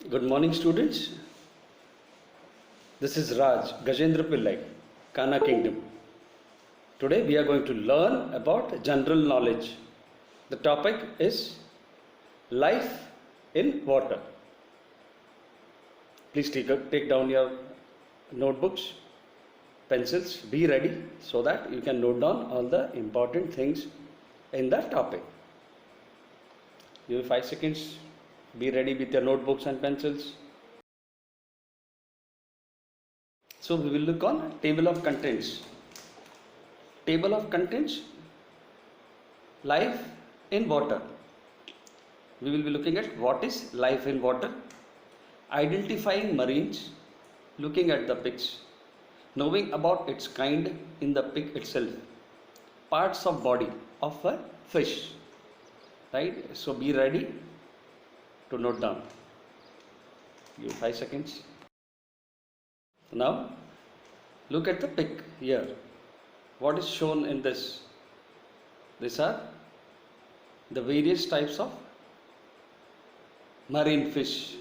Good morning, students. This is Raj Gajendra Pillai, Kana Kingdom. Today we are going to learn about general knowledge. The topic is life in water. Please take down your notebooks, pencils, be ready so that you can note down all the important things in the topic. Give me 5 seconds. Be ready with your notebooks and pencils. So we will look on table of contents. Table of contents, life in water. We will be looking at what is life in water, identifying marines, looking at the pics, knowing about its kind in the pic itself, parts of body of a fish. Right? So be ready to note down. Give 5 seconds. Now look at the pic here. What is shown in this? These are the various types of marine fish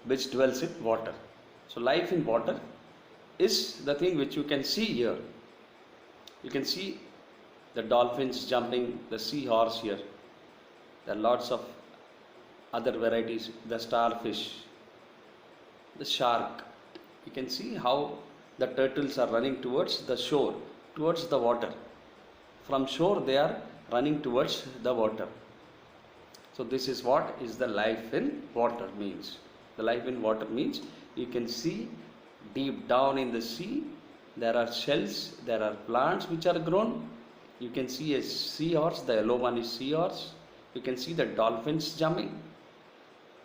which dwells in water. So life in water is the thing which you can see here. You can see the dolphins jumping, the seahorse here. There are lots of other varieties, the starfish, the shark. You can see how the turtles are running towards the shore, towards the water. From shore they are running towards the water. So this is what is the life in water means. The life in water means you can see deep down in the sea there are shells, there are plants which are grown. You can see a seahorse, the yellow one is seahorse. You can see the dolphins jumping.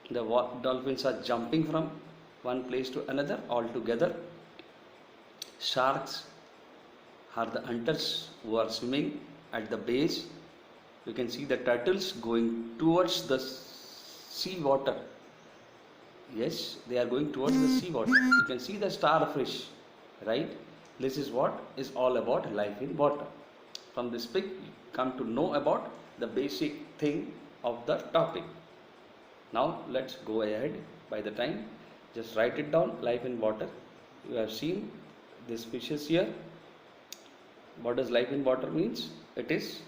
The dolphins are jumping from one place to another altogether. Sharks are the hunters who are swimming at the base. You can see the turtles going towards the sea water. Yes, they are going towards the sea water. You can see the starfish, right? This is what is all about life in water. From this pic, you come to know about the basic thing of the topic. Now let's go ahead. By the time, just write it down. Life in water. You have seen this fishes here. What does life in water means? It is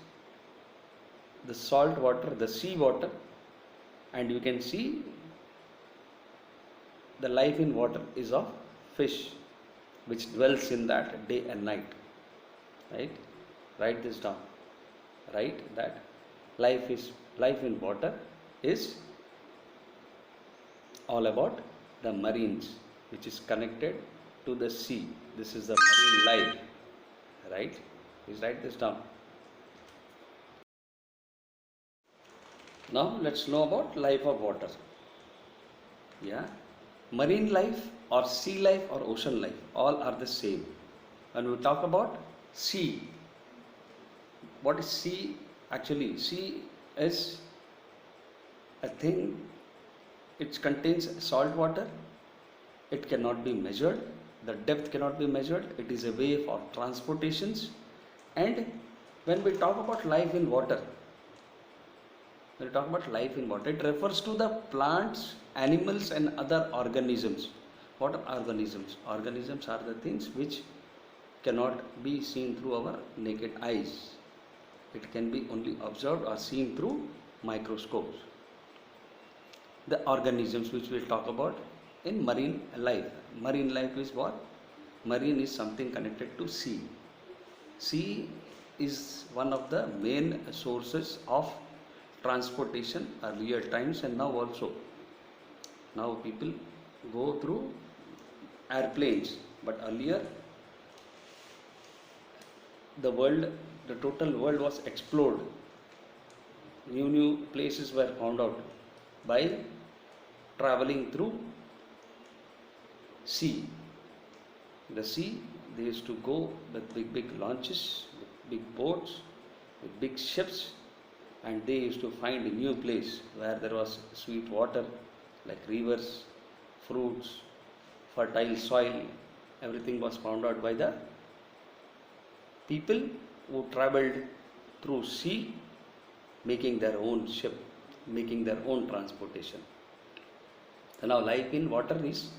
the salt water, the sea water, and you can see the life in water is of fish which dwells in that day and night. Right? Write this down. Write that life in water is all about the marines which is connected to the sea. This is the marine life. Right? Please write this down. Now let's know about life of water. Yeah. Marine life or sea life or ocean life, all are the same. When we talk about sea, what is sea? Actually, sea is a thing, it contains salt water, it cannot be measured, the depth cannot be measured, it is a way for transportations. And when we talk about life in water, it refers to the plants, animals and other organisms. What are organisms? Organisms are the things which cannot be seen through our naked eyes. It can be only observed or seen through microscopes. The organisms which we'll talk about in marine life. Marine life is what? Marine is something connected to sea. Sea is one of the main sources of transportation earlier times and now also. Now people go through airplanes, but earlier the total world was explored. New places were found out by traveling through sea. The sea, they used to go with big launches, with big boats, with big ships, and they used to find a new place where there was sweet water like rivers, fruits, fertile soil. Everything was found out by the people who traveled through sea, making their own ship, making their own transportation. So now life in water is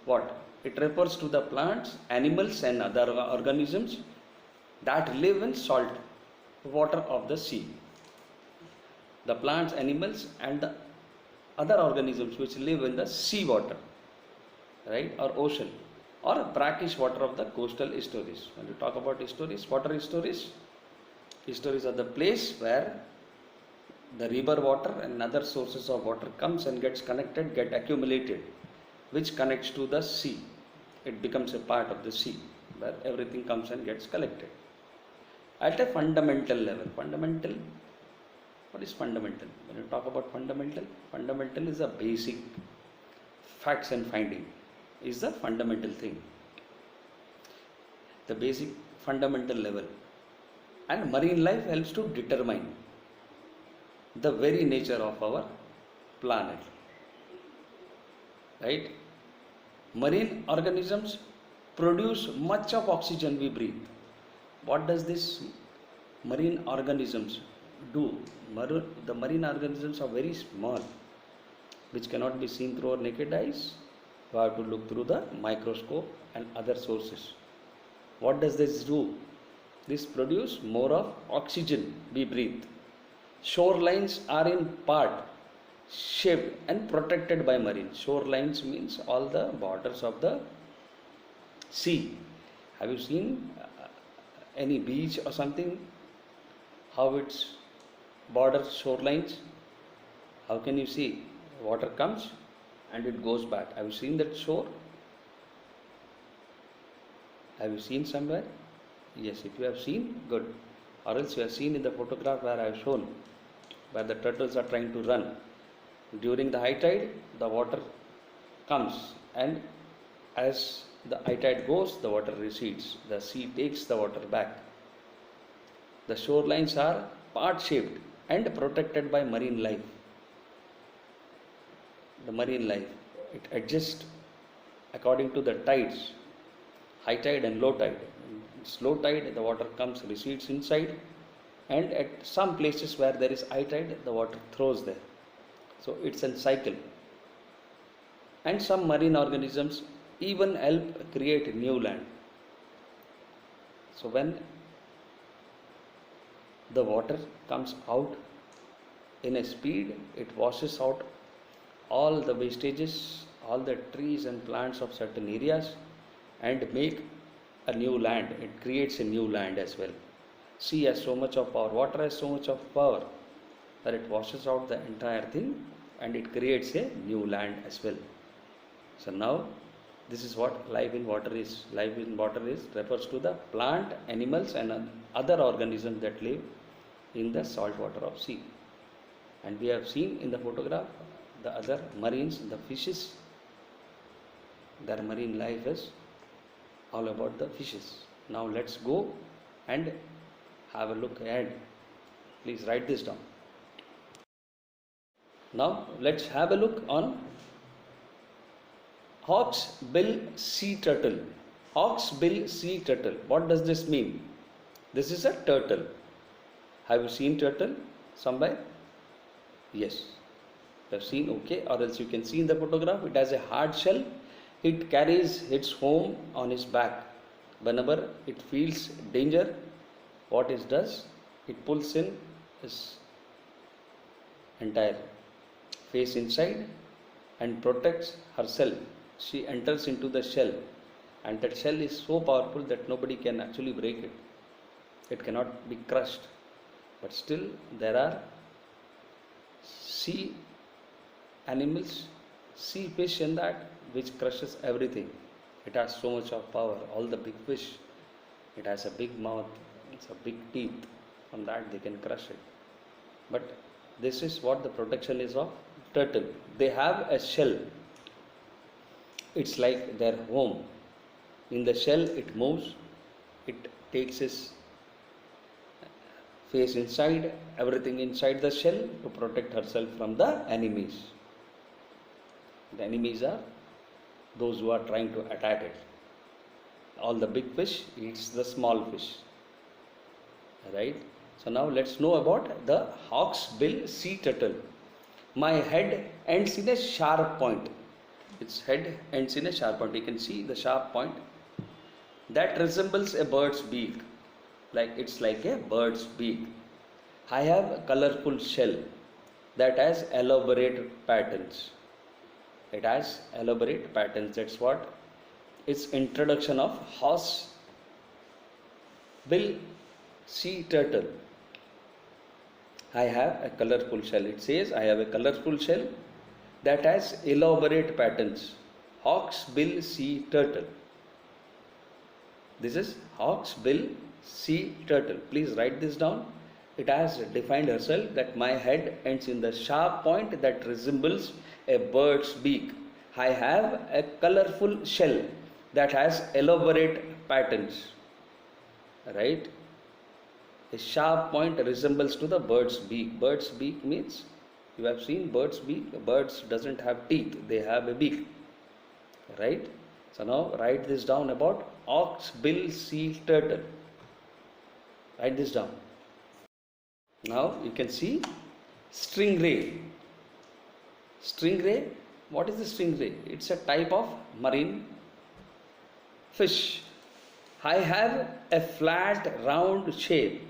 what? It refers to the plants, animals and other organisms that live in salt water of the sea. The plants, animals and the other organisms which live in the sea water, right, or ocean, or brackish water of the coastal estuaries. When you talk about estuaries, water estuaries are the place where the river water and other sources of water comes and gets connected, get accumulated, which connects to the sea. It becomes a part of the sea where everything comes and gets collected. At a fundamental level, what is fundamental? When you talk about fundamental is a basic facts and finding, is the fundamental thing, the basic fundamental level. And marine life helps to determine the very nature of our planet, right? Marine organisms produce much of oxygen we breathe. What does this marine organisms do? The marine organisms are very small, which cannot be seen through our naked eyes. We have to look through the microscope and other sources. What does this do? This produce more of oxygen we breathe. Shorelines are in part shaped and protected by marine. Shorelines means all the borders of the sea. Have you seen any beach or something? How its borders, shorelines? How can you see? Water comes and it goes back. Have you seen that shore? Have you seen somewhere? Yes, if you have seen, good. Or else you have seen in the photograph where I have shown, where the turtles are trying to run. During the high tide, the water comes, and as the high tide goes, the water recedes. The sea takes the water back. The shorelines are part shaped and protected by marine life. The marine life, it adjusts according to the tides, high tide and low tide. It's low tide, the water comes, recedes inside, and at some places where there is high tide, the water throws there. So it's a cycle. And some marine organisms even help create new land. So when the water comes out in a speed, it washes out all the wastages, all the trees and plants of certain areas, and make a new land. It creates a new land as well. Sea has so much of power, water has so much of power that it washes out the entire thing and it creates a new land as well. So now this is what life in water is. Life in water refers to the plant, animals and other organisms that live in the salt water of sea. And we have seen in the photograph the other marines, the fishes, their marine life is all about the fishes. Now let's go and have a look ahead. Please write this down. Now let's have a look on hawksbill sea turtle. Hawksbill sea turtle. What does this mean? This is a turtle. Have you seen turtle somewhere? Yes. You have seen, okay, or else you can see in the photograph, it has a hard shell. It carries its home on its back. Whenever it feels danger, what it does, it pulls in its entire face inside and protects herself. She enters into the shell, and that shell is so powerful that nobody can actually break it. It cannot be crushed. But still there are sea animals, sea fish in that, which crushes everything. It has so much of power. All the big fish, it has a big mouth, it's a big teeth. From that they can crush it. But this is what the protection is of turtle. They have a shell. It's like their home. In the shell it moves, it takes its face inside, everything inside the shell to protect herself from the enemies. The enemies are those who are trying to attack it. All the big fish eats the small fish. Right? So now let's know about the hawksbill sea turtle. My head ends in a sharp point. its head ends in a sharp point. You can see the sharp point that resembles a bird's beak, like it's like a bird's beak. I have a colorful shell that has elaborate patterns. It has elaborate patterns. That's what its introduction of horse bill sea turtle. I have a colorful shell. It says I have a colorful shell that has elaborate patterns. Hawk's bill sea turtle. This is Hawk's bill sea turtle. Please write this down. It has defined herself that my head ends in the sharp point that resembles a bird's beak. I have a colorful shell that has elaborate patterns. Right? A sharp point resembles to the bird's beak. Bird's beak means, you have seen bird's beak. Birds doesn't have teeth, they have a beak. Right? So now write this down about Hawk's bill sea turtle. Write this down. Now you can see stingray. Stingray, what is the stingray? It's a type of marine fish. I have a flat round shape.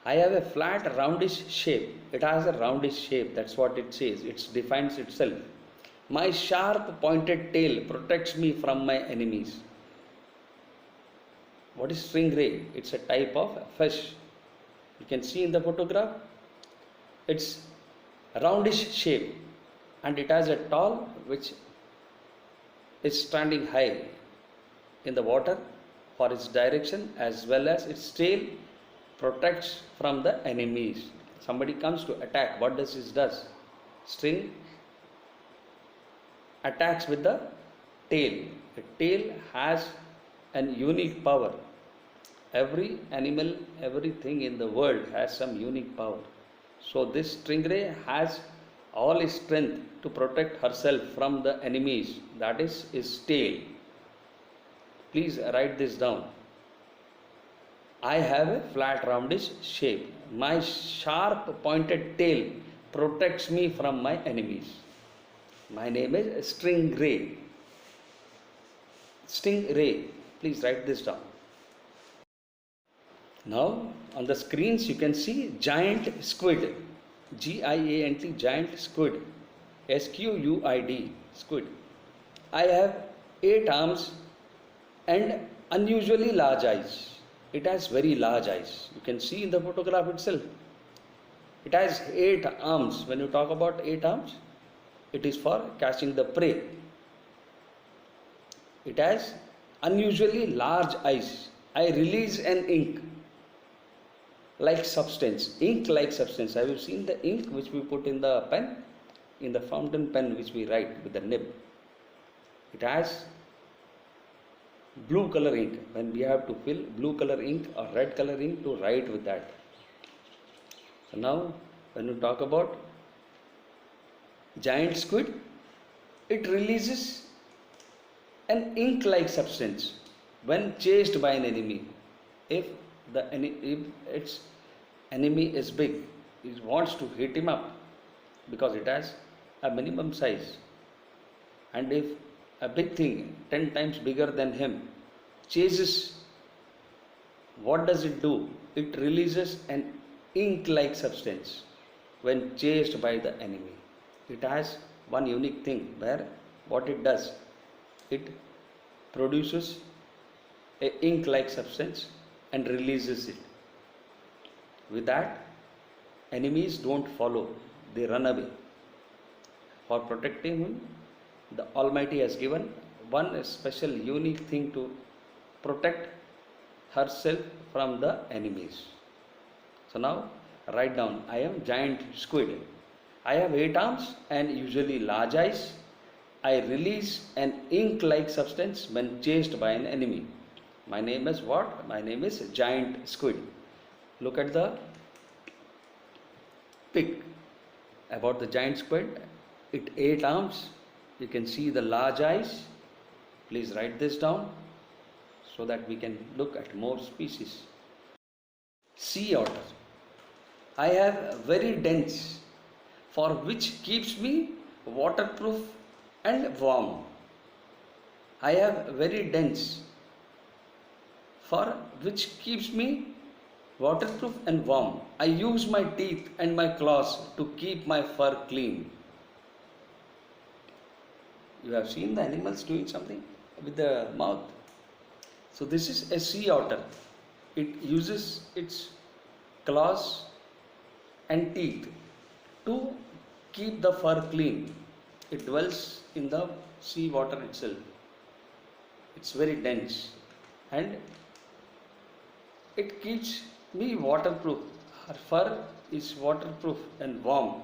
I have a flat roundish shape. It has a roundish shape. That's what it says. It defines itself. My sharp pointed tail protects me from my enemies. What is stingray? It's a type of fish. You can see in the photograph. It's a roundish shape and it has a tail which is standing high in the water for its direction, as well as its tail protects from the enemies. Somebody comes to attack. What does this does? Sting attacks with the tail. The tail has an unique power. Every animal, everything in the world has some unique power. So this stingray has all its strength to protect herself from the enemies. That is its tail. Please write this down. I have a flat roundish shape. My sharp pointed tail protects me from my enemies. My name is stingray. Stingray. Please write this down. Now on the screens you can see giant squid. Giant, giant squid. Squid, squid. I have 8 arms and unusually large eyes. It has very large eyes. You can see in the photograph itself. It has 8 arms. When you talk about 8 arms, it is for catching the prey. It has unusually large eyes. I release an ink like substance. Ink like substance. Have you seen the ink which we put in the pen? In the fountain pen which we write with the nib. It has blue color ink. When we have to fill blue color ink or red color ink to write with that. So now when you talk about giant squid, it releases an ink like substance when chased by an enemy. If its enemy is big, it wants to hit him up because it has a minimum size, and if a big thing 10 times bigger than him chases, what does it do? It releases an ink like substance when chased by the enemy. It has one unique thing where what it does, it produces a ink like substance and releases it. With that, enemies don't follow, they run away. For protecting him, the Almighty has given one special unique thing to protect herself from the enemies. So now write down, I am giant squid. I have 8 arms and usually large eyes. I release an ink like substance when chased by an enemy. My name is what? My name is giant squid. Look at the pic about the giant squid. It 8 arms. You can see the large eyes. Please write this down so that we can look at more species. Sea otter. I have very dense, for which keeps me waterproof and warm. I have very dense fur which keeps me waterproof and warm. I use my teeth and my claws to keep my fur clean. You have seen the animals doing something with the mouth. So this is a sea otter. It uses its claws and teeth to keep the fur clean. It dwells in the sea water itself. It's very dense and it keeps me waterproof. Her fur is waterproof and warm.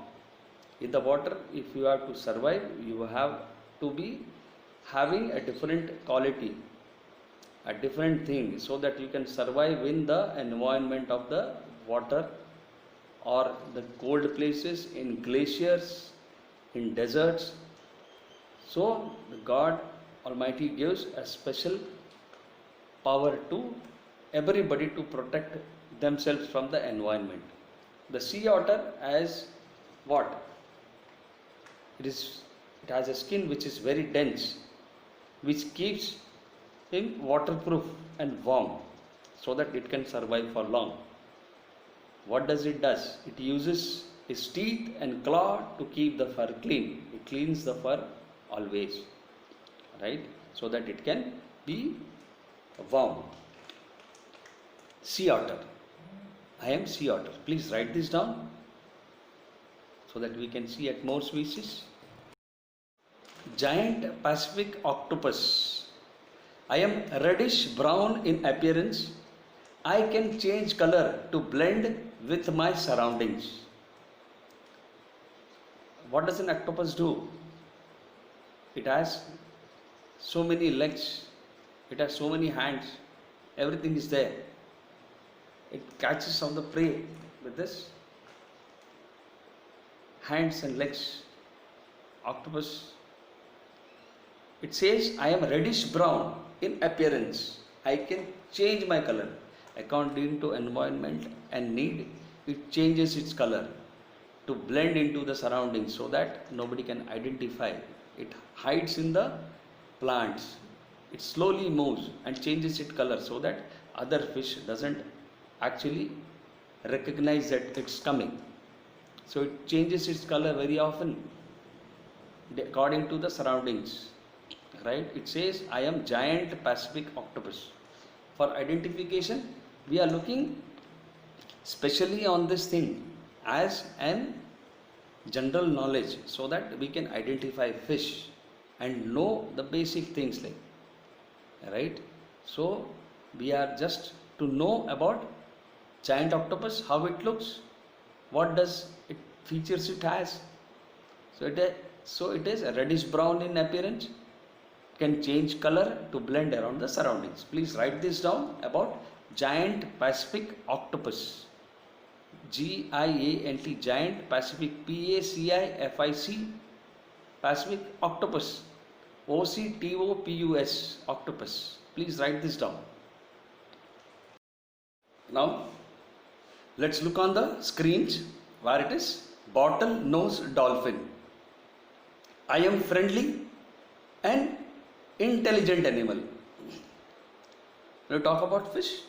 In the water, if you have to survive, you have to be having a different quality, a different thing, so that you can survive in the environment of the water or the cold places, in glaciers, in deserts. So God Almighty gives a special power to everybody to protect themselves from the environment. The sea otter has what? It has a skin which is very dense, which keeps him waterproof and warm, so that it can survive for long. What does it does? It uses its teeth and claw to keep the fur clean. It cleans the fur always, right? So that it can be warm. Sea otter. I am sea otter. Please write this down so that we can see at more species. Giant Pacific octopus. I am reddish brown in appearance. I can change color to blend with my surroundings. What does an octopus do? It has so many legs, it has so many hands, everything is there. It catches on the prey with this hands and legs. Octopus. It says, I am reddish brown in appearance. I can change my color according to environment and need. It changes its color to blend into the surroundings so that nobody can identify. It hides in the plants. It slowly moves and changes its color so that other fish doesn't actually recognize that it's coming. So it changes its color very often according to the surroundings, right? It says, I am giant Pacific octopus. For identification, we are looking specially on this thing as an general knowledge, so that we can identify fish and know the basic things, like, right? So we are just to know about giant octopus, how it looks, what does it features it has. So it is reddish brown in appearance, can change color to blend around the surroundings. Please write this down about giant Pacific octopus. GIANT, giant Pacific, PACIFIC, Pacific octopus, OCTOPUS, octopus. Please write this down. Now let's look on the screens where it is bottlenose dolphin. I am friendly and intelligent animal. When you talk about fish,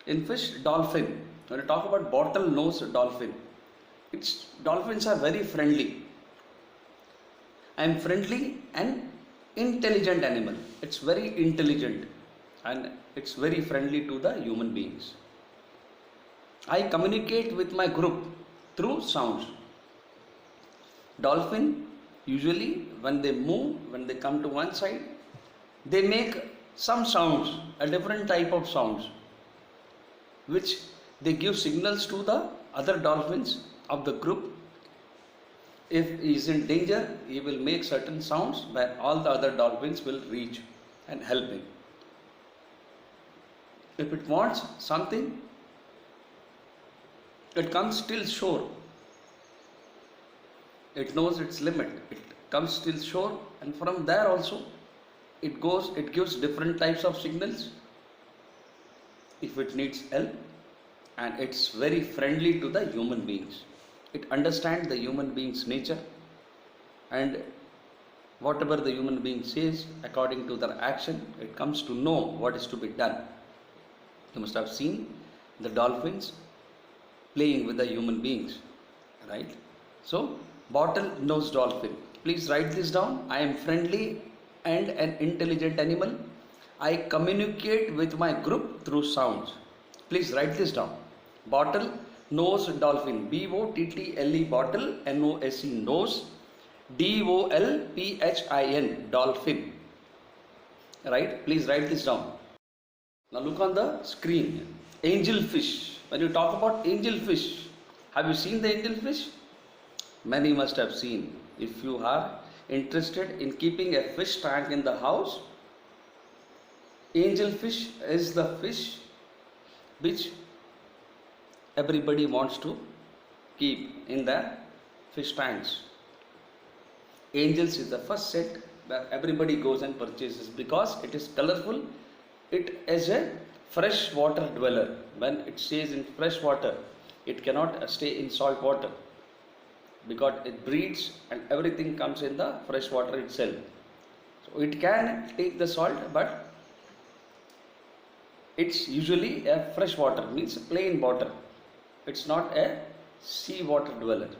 in fish, dolphin. When you talk about bottlenose dolphin, dolphins are very friendly. I am friendly and intelligent animal. It's very intelligent and it's very friendly to the human beings. I communicate with my group through sounds. Dolphin usually when they move, when they come to one side, they make some sounds, a different type of sounds, which they give signals to the other dolphins of the group. If he is in danger, he will make certain sounds where all the other dolphins will reach and help him. If it wants something, it comes till shore. It knows its limit. It comes till shore, and from there also it gives different types of signals if it needs help, and it's very friendly to the human beings. It understands the human being's nature, and whatever the human being says, according to their action, it comes to know what is to be done. You must have seen the dolphins playing with the human beings, right? So, bottlenose dolphin. Please write this down. I am friendly and an intelligent animal. I communicate with my group through sounds. Please write this down. Bottle nose dolphin. BOTTLE bottle, NOSE nose, DOLPHIN dolphin. Right? Please write this down. Now look on the screen. Angelfish. When you talk about angelfish, have you seen the angelfish? Many must have seen. If you are interested in keeping a fish tank in the house, angelfish is the fish which everybody wants to keep in their fish tanks. Angels is the first set where everybody goes and purchases because it is colorful. It is a fresh water dweller. When it stays in fresh water, it cannot stay in salt water because it breeds and everything comes in the fresh water itself. So it can take the salt, but it's usually a fresh water, means plain water. It's not a sea water dweller.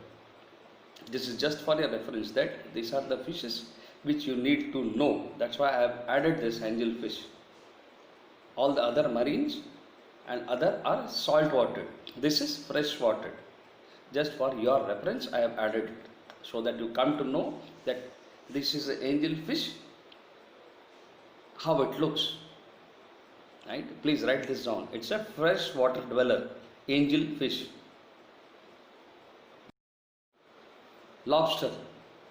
This is just for your reference that these are the fishes which you need to know. That's why I have added this angelfish. All the other marines and other are salt water. This is fresh water. Just for your reference, I have added it so that you come to know that this is an angelfish, how it looks. Right? Please write this down. It's a fresh water dweller, angelfish. Lobster.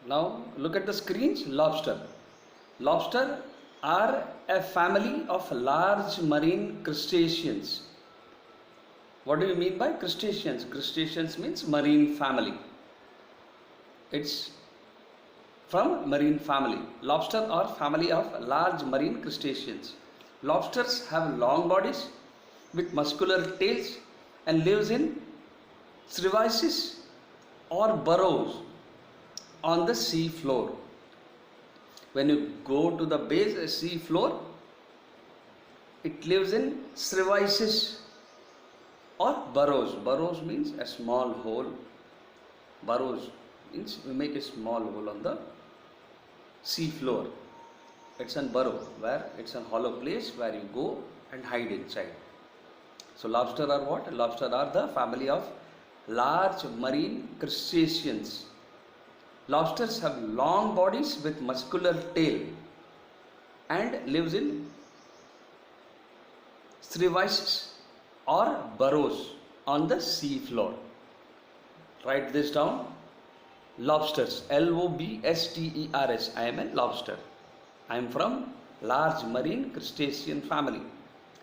Now look at the screens. Lobster. Lobster are a family of large marine crustaceans. What do you mean by crustaceans? Crustaceans means marine family. It's from marine family. Lobster are family of large marine crustaceans. Lobsters have long bodies with muscular tails and lives in crevices or burrows on the sea floor. When you go to the base sea floor, it lives in crevices or burrows. Burrows means a small hole. Burrows means we make a small hole on the sea floor. It's a burrow where it's a hollow place where you go and hide inside. So lobster are what? Lobster are the family of large marine crustaceans. Lobsters have long bodies with muscular tail and lives in crevices or burrows on the sea floor. Write this down. Lobsters. LOBSTERS. I am a lobster. I am from large marine crustacean family.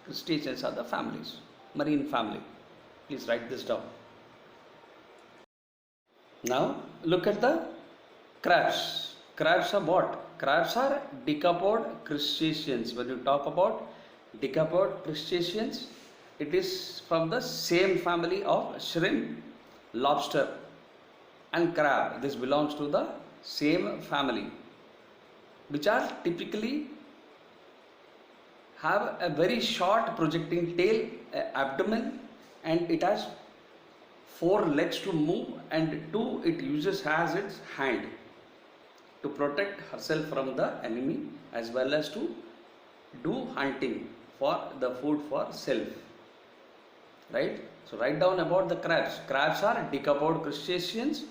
Crustaceans are the families. Marine family. Please write this down. Now look at the crabs. Crabs are what? Crabs are decapod crustaceans. When you talk about decapod crustaceans, it is from the same family of shrimp, lobster and crab. This belongs to the same family, which are typically have a very short projecting tail, abdomen, and it has 4 legs to move, and 2 it uses as its hand to protect herself from the enemy as well as to do hunting for the food for self. Right? So write down about the crabs. Crabs are decapod crustaceans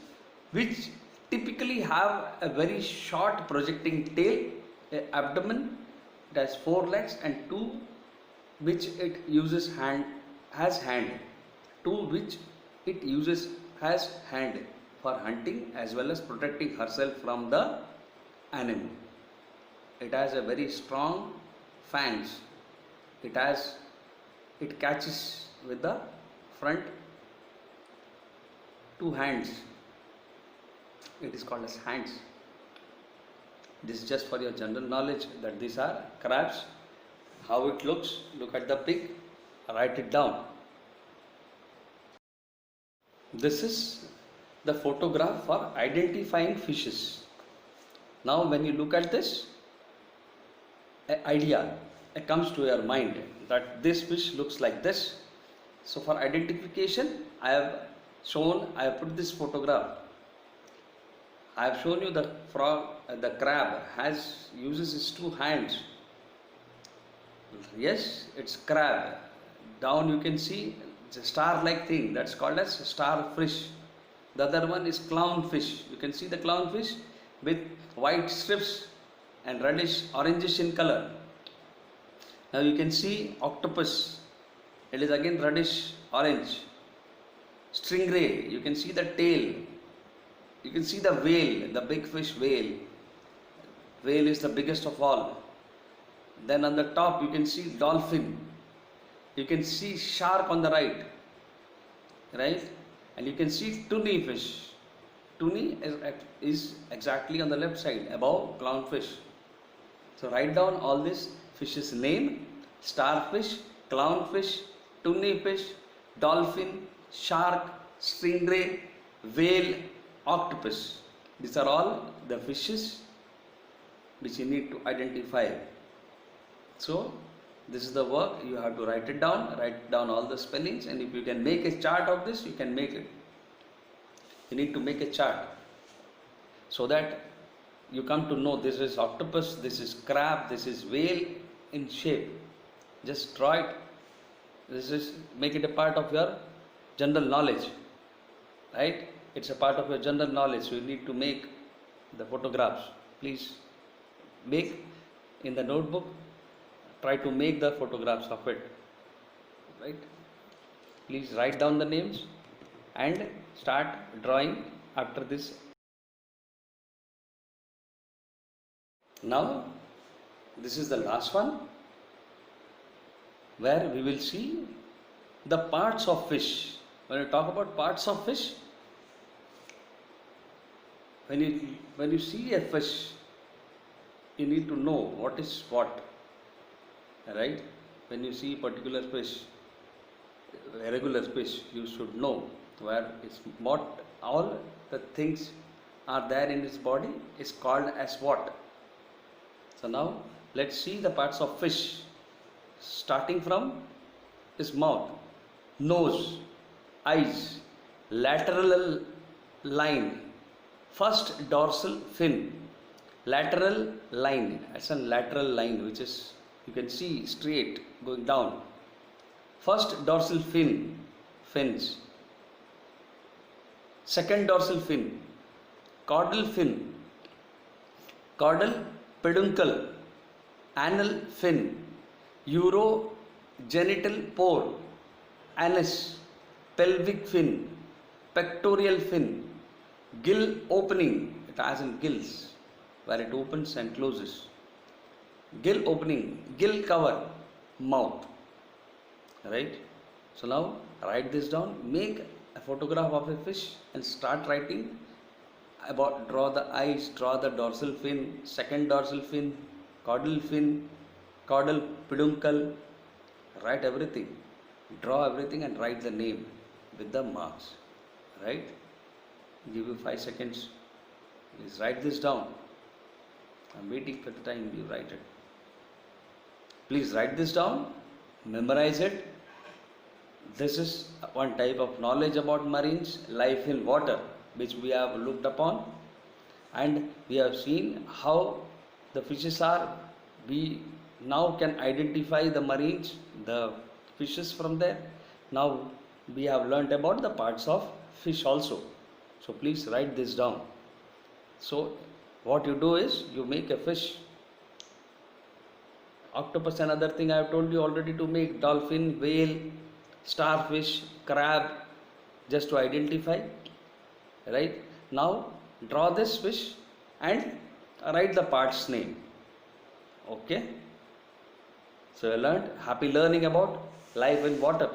which typically have a very short projecting tail, abdomen, it has 4 legs, and 2 which it uses as hand, 2 which it uses as hand for hunting as well as protecting herself from the enemy. It has a very strong fangs. It catches with the front 2 hands. It is called as hands. This is just for your general knowledge that these are crabs. How it looks, look at the pic, write it down. This is the photograph for identifying fishes. Now when you look at this, an idea comes to your mind that this fish looks like this. So for identification, I have put this photograph. I have shown you the frog, the crab uses its two hands. Yes, it's crab. Down you can see it's a star-like thing, that's called as starfish. The other one is clownfish. You can see the clownfish with white strips and reddish orangish in color. Now you can see octopus. It is again reddish orange. Stingray. You can see the tail. You can see the whale, the big fish whale. Whale is the biggest of all. Then on the top you can see dolphin. You can see shark on the right. And you can see tunny fish. Tunny is exactly on the left side above clownfish. So write down all this fish's name: starfish, clownfish, tunny fish, dolphin, shark, stingray, whale, octopus. These are all the fishes which you need to identify. So this is the work. You have to write it down, write down all the spellings, and if you can make a chart of this, you can make it. You need to make a chart so that you come to know this is octopus, this is crab, this is whale in shape. Just draw it. Make it a part of your general knowledge, right? It's a part of your general knowledge. So you need to make the photographs. Please make in the notebook. Try to make the photographs of it, right? Please write down the names and start drawing after this. Now this is the last one, where we will see the parts of fish. When you talk about parts of fish, when you see a fish, you need to know what is what, right? When you see particular fish, a regular fish, you should know where it's what all the things are there in its body is called as what. So now let's see the parts of fish, starting from his mouth, nose, eyes, lateral line, first dorsal fin, lateral line. That's a lateral line which is, you can see straight going down. First dorsal fins. Second dorsal fin, caudal fin, caudal peduncle, anal fin, urogenital pore, anus, pelvic fin, pectoral fin, gill opening. It has in gills where it opens and closes. Gill opening, gill cover, mouth, right? So now write this down, make a photograph of a fish and start writing about, draw the eyes, draw the dorsal fin, second dorsal fin, caudal peduncle, write everything, draw everything and write the name with the marks, right? Give you 5 seconds, please write this down. I'm waiting for the time you write it. Please write this down, memorize it. This is one type of knowledge about marines, life in water, which we have looked upon, and we have seen how the fishes are. We now can identify the marines, the fishes from there. Now we have learnt about the parts of fish also. So please write this down. So what you do is you make a fish. Octopus, another thing I have told you already to make, dolphin, whale, starfish, crab, just to identify, right? Now draw this fish and write the part's name. Okay? So you learned. Happy learning about life in water.